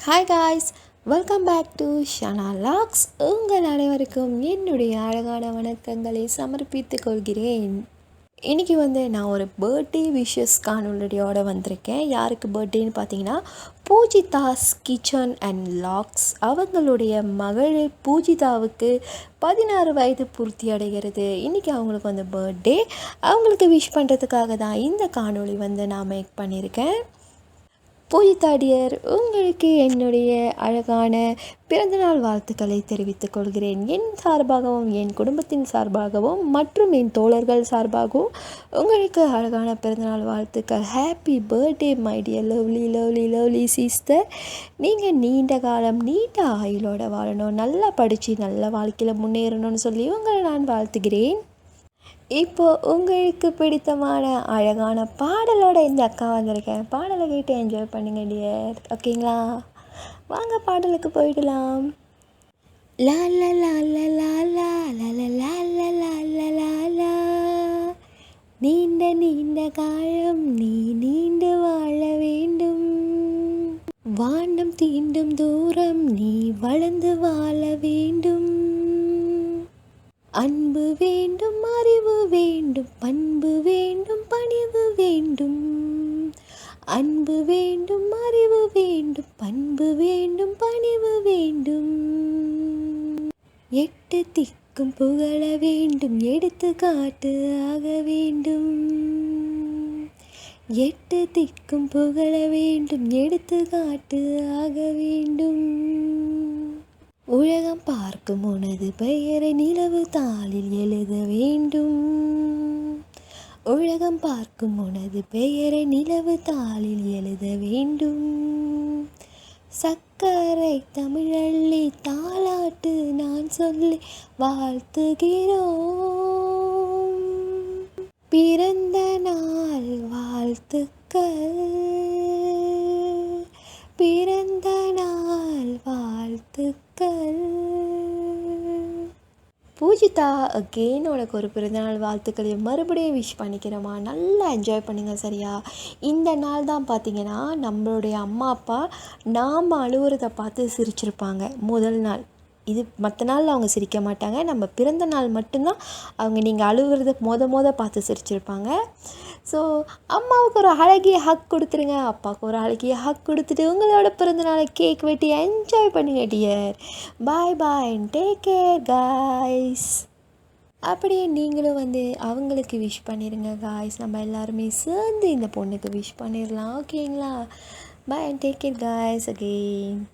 Hi guys, welcome back to Shana logs. உங்கள் அனைவருக்கும் என்னுடைய அழகான வணக்கங்களை சமர்ப்பித்துக் கொள்கிறேன். இன்றைக்கி நான் ஒரு பர்த்டே விஷஸ் காணொலியோடு வந்திருக்கேன். யாருக்கு பர்த்டேன்னு பார்த்தீங்கன்னா பூஜிதாஸ் கிச்சன் அண்ட் லாக்ஸ். அவங்களுடைய மகள் பூஜிதாவுக்கு 16 வயது பூர்த்தி அடைகிறது. இன்றைக்கி அவங்களுக்கு பர்த்டே. அவங்களுக்கு விஷ் பண்ணுறதுக்காக தான் இந்த காணொளி நான் மேக் பண்ணியிருக்கேன். பூஜிதா டியர், உங்களுக்கு என்னுடைய அழகான பிறந்தநாள் வாழ்த்துக்களை தெரிவித்துக் கொள்கிறேன். என் சார்பாகவும் என் குடும்பத்தின் சார்பாகவும் மற்றும் என் தோழர்கள் சார்பாகவும் உங்களுக்கு அழகான பிறந்தநாள் வாழ்த்துக்கள். Happy birthday my dear lovely lovely lovely sister. நீங்கள் நீண்ட காலம் நீண்ட ஆயுளோடு வாழணும், நல்லா படித்து நல்ல வாழ்க்கையில் முன்னேறணும்னு சொல்லி உங்களை நான் வாழ்த்துகிறேன். இப்போது உங்களுக்கு பிடித்தமான அழகான பாடலோட இந்த அக்கா வந்திருக்கேன். பாடலை கேட்டு என்ஜாய் பண்ணுங்க டியர், ஓகேங்களா? வாங்க பாடலுக்கு போயிடலாம். லா லா லா லா லா லா லா லா லா லா லா லா. நீண்ட நீண்ட காலம் நீ நீண்டு வாழ வேண்டும், வானம் தீண்டும் தூரம் நீ வளர்ந்து வாழ வேண்டும். அன்பு வேண்டும், அறிவு வேண்டும், பண்பு வேண்டும், பணிவு வேண்டும். அன்பு வேண்டும், அறிவு வேண்டும், பண்பு வேண்டும், பணிவு வேண்டும். எட்டு திக்கும் புகழ வேண்டும், எடுத்துக்காட்டு ஆக வேண்டும். எட்டு திக்கும் புகழ வேண்டும், எடுத்துக்காட்டு ஆக வேண்டும். உலகம் பார்க்கும் உனது பெயரை நிலவு தாளில் எழுத வேண்டும். உலகம் பார்க்கும் உனது பெயரை நிலவு தாளில் எழுத வேண்டும். சக்கரை தமிழள்ளி தாலாட்டு நான் சொல்லி வாழ்த்துகிறோம். பிறந்த நாள் வாழ்த்துக்கள், பிறந்த நாள் வாழ்த்துக்கள். பூஜிதா, அகெயின் உனக்கு ஒரு பிறந்தநாள் வாழ்த்துக்களை மறுபடியும் விஷ் பண்ணிக்கிறோமா. நல்லா என்ஜாய் பண்ணுங்கள், சரியா? இந்த நாள் தான் பார்த்திங்கன்னா நம்மளுடைய அம்மா அப்பா நாம் அழுவுறதை பார்த்து சிரிச்சிருப்பாங்க முதல் நாள். இது மற்ற நாளில் அவங்க சிரிக்க மாட்டாங்க. நம்ம பிறந்த நாள் மட்டும்தான் அவங்க நீங்கள் அழுகுறத பார்த்து சிரிச்சிருப்பாங்க. ஸோ அம்மாவுக்கு ஒரு அழகிய ஹக் கொடுத்துருங்க, அப்பாவுக்கு ஒரு அழகிய ஹக் கொடுத்துட்டு உங்களோட பிறந்தநாளை கேக் வெட்டி என்ஜாய் பண்ணுங்க dear. Bye bye and take care guys. அப்படியே நீங்களும் அவங்களுக்கு விஷ் பண்ணிடுங்க காய்ஸ். நம்ம எல்லாருமே சேர்ந்து இந்த பொண்ணுக்கு விஷ் பண்ணிடலாம், ஓகேங்களா? Bye and take care guys again.